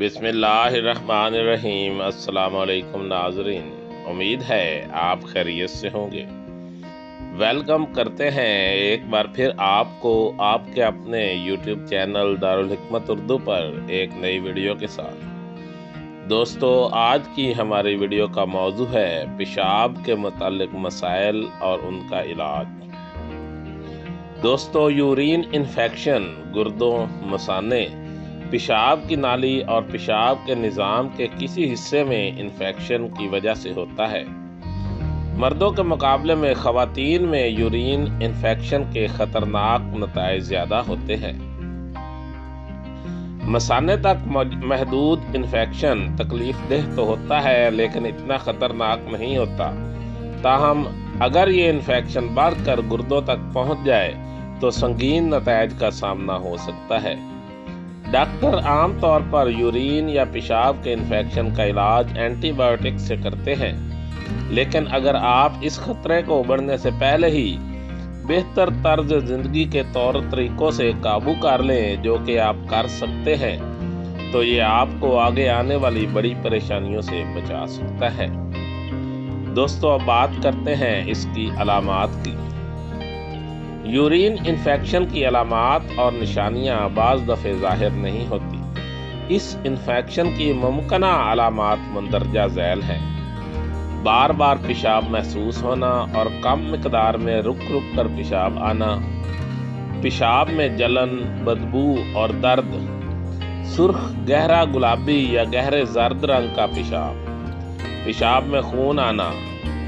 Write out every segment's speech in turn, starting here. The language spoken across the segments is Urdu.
بسم اللہ الرحمن الرحیم۔ السلام علیکم ناظرین، امید ہے آپ خیریت سے ہوں گے۔ ویلکم کرتے ہیں ایک بار پھر آپ کو آپ کے اپنے یوٹیوب چینل دارالحکمت اردو پر ایک نئی ویڈیو کے ساتھ۔ دوستو، آج کی ہماری ویڈیو کا موضوع ہے پیشاب کے متعلق مسائل اور ان کا علاج۔ دوستو، یورین انفیکشن گردوں، مثانے، پیشاب کی نالی اور پیشاب کے نظام کے کسی حصے میں انفیکشن کی وجہ سے ہوتا ہے۔ مردوں کے مقابلے میں خواتین میں یورین انفیکشن کے خطرناک نتائج زیادہ ہوتے ہیں۔ مثانے تک محدود انفیکشن تکلیف دہ تو ہوتا ہے لیکن اتنا خطرناک نہیں ہوتا، تاہم اگر یہ انفیکشن بڑھ کر گردوں تک پہنچ جائے تو سنگین نتائج کا سامنا ہو سکتا ہے۔ ڈاکٹر عام طور پر یورین یا پیشاب کے انفیکشن کا علاج اینٹی بائیوٹک سے کرتے ہیں، لیکن اگر آپ اس خطرے کو بڑھنے سے پہلے ہی بہتر طرز زندگی کے طور طریقوں سے قابو کر لیں، جو کہ آپ کر سکتے ہیں، تو یہ آپ کو آگے آنے والی بڑی پریشانیوں سے بچا سکتا ہے۔ دوستو، اب بات کرتے ہیں اس کی علامات کی۔ یورین انفیکشن کی علامات اور نشانیاں بعض دفعے ظاہر نہیں ہوتی۔ اس انفیکشن کی ممکنہ علامات مندرجہ ذیل ہیں: بار بار پیشاب محسوس ہونا اور کم مقدار میں رک کر پیشاب آنا، پیشاب میں جلن، بدبو اور درد، سرخ، گہرا گلابی یا گہرے زرد رنگ کا پیشاب، پیشاب میں خون آنا۔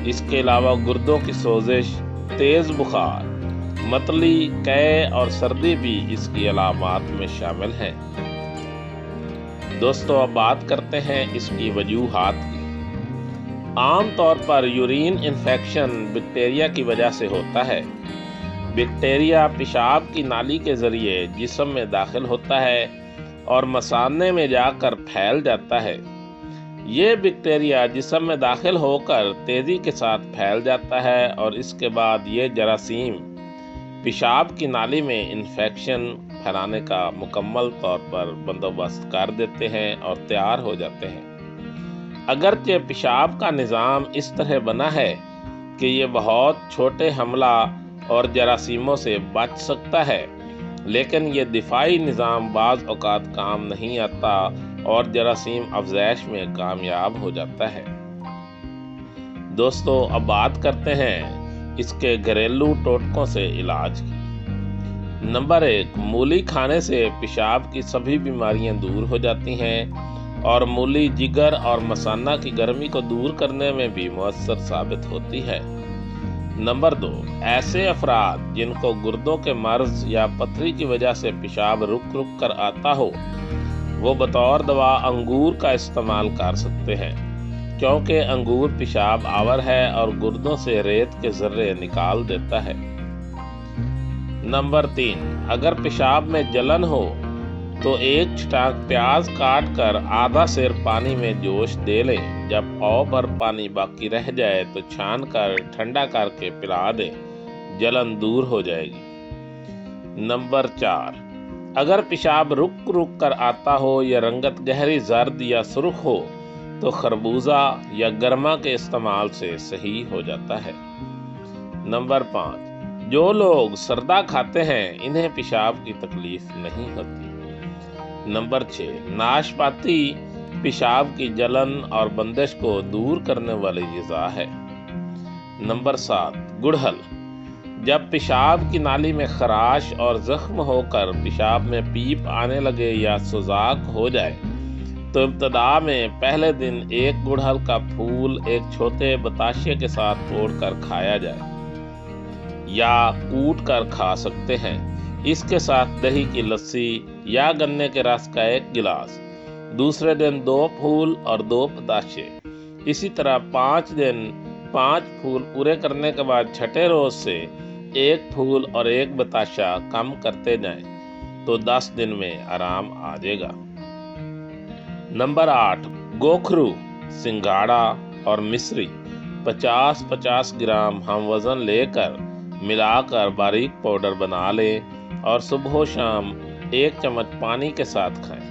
اس کے علاوہ گردوں کی سوزش، تیز بخار، متلی، قے اور سردی بھی اس کی علامات میں شامل ہیں۔ دوستو، اب بات کرتے ہیں اس کی وجوہات کی۔ عام طور پر یورین انفیکشن بیکٹیریا کی وجہ سے ہوتا ہے۔ بیکٹیریا پیشاب کی نالی کے ذریعے جسم میں داخل ہوتا ہے اور مثانے میں جا کر پھیل جاتا ہے۔ یہ بیکٹیریا جسم میں داخل ہو کر تیزی کے ساتھ پھیل جاتا ہے اور اس کے بعد یہ جراثیم پیشاب کی نالی میں انفیکشن پھیلانے کا مکمل طور پر بندوبست کر دیتے ہیں اور تیار ہو جاتے ہیں۔ اگرچہ پیشاب کا نظام اس طرح بنا ہے کہ یہ بہت چھوٹے حملہ اور جراثیموں سے بچ سکتا ہے، لیکن یہ دفاعی نظام بعض اوقات کام نہیں آتا اور جراثیم افزائش میں کامیاب ہو جاتا ہے۔ دوستو، اب بات کرتے ہیں اس کے گھریلو ٹوٹکوں سے علاج کی۔ نمبر 1، مولی کھانے سے پیشاب کی سبھی بیماریاں دور ہو جاتی ہیں اور مولی جگر اور مثانہ کی گرمی کو دور کرنے میں بھی مؤثر ثابت ہوتی ہے۔ نمبر 2، ایسے افراد جن کو گردوں کے مرض یا پتھری کی وجہ سے پیشاب رک کر آتا ہو، وہ بطور دوا انگور کا استعمال کر سکتے ہیں، کیونکہ انگور پیشاب آور ہے اور گردوں سے ریت کے ذرے نکال دیتا ہے۔ نمبر 3، اگر پیشاب میں جلن ہو تو ایک چٹاک پیاز کاٹ کر آدھا سیر پانی میں جوش دے لیں۔ جب پاؤ پر پانی باقی رہ جائے تو چھان کر ٹھنڈا کر کے پلا دیں، جلن دور ہو جائے گی۔ نمبر 4، اگر پیشاب رک کر آتا ہو یا رنگت گہری زرد یا سرخ ہو تو خربوزہ یا گرما کے استعمال سے صحیح ہو جاتا ہے۔ نمبر 5، جو لوگ سردہ کھاتے ہیں انہیں پیشاب کی تکلیف نہیں ہوتی۔ نمبر 6، ناشپاتی پیشاب کی جلن اور بندش کو دور کرنے والی غذا ہے۔ نمبر 7، گڑہل، جب پیشاب کی نالی میں خراش اور زخم ہو کر پیشاب میں پیپ آنے لگے یا سوزاک ہو جائے تو ابتدا میں پہلے دن ایک گڑہل کا پھول ایک چھوٹے بتاشے کے ساتھ توڑ کر کھایا جائے یا کوٹ کر کھا سکتے ہیں۔ اس کے ساتھ دہی کی لسی یا گنے کے رس کا ایک گلاس۔ دوسرے دن 2 پھول اور 2 بتاشے۔ اسی طرح 5 دن 5 پھول پورے کرنے کے بعد چھٹے روز سے 1 پھول اور 1 بتاشا کم کرتے جائیں تو 10 دن میں آرام آ جائے گا۔ نمبر 8، گوکھرو، سنگھاڑا اور مصری 50-50 گرام ہم وزن لے کر ملا کر باریک پاؤڈر بنا لیں اور صبح و شام 1 چمچ پانی کے ساتھ کھائیں۔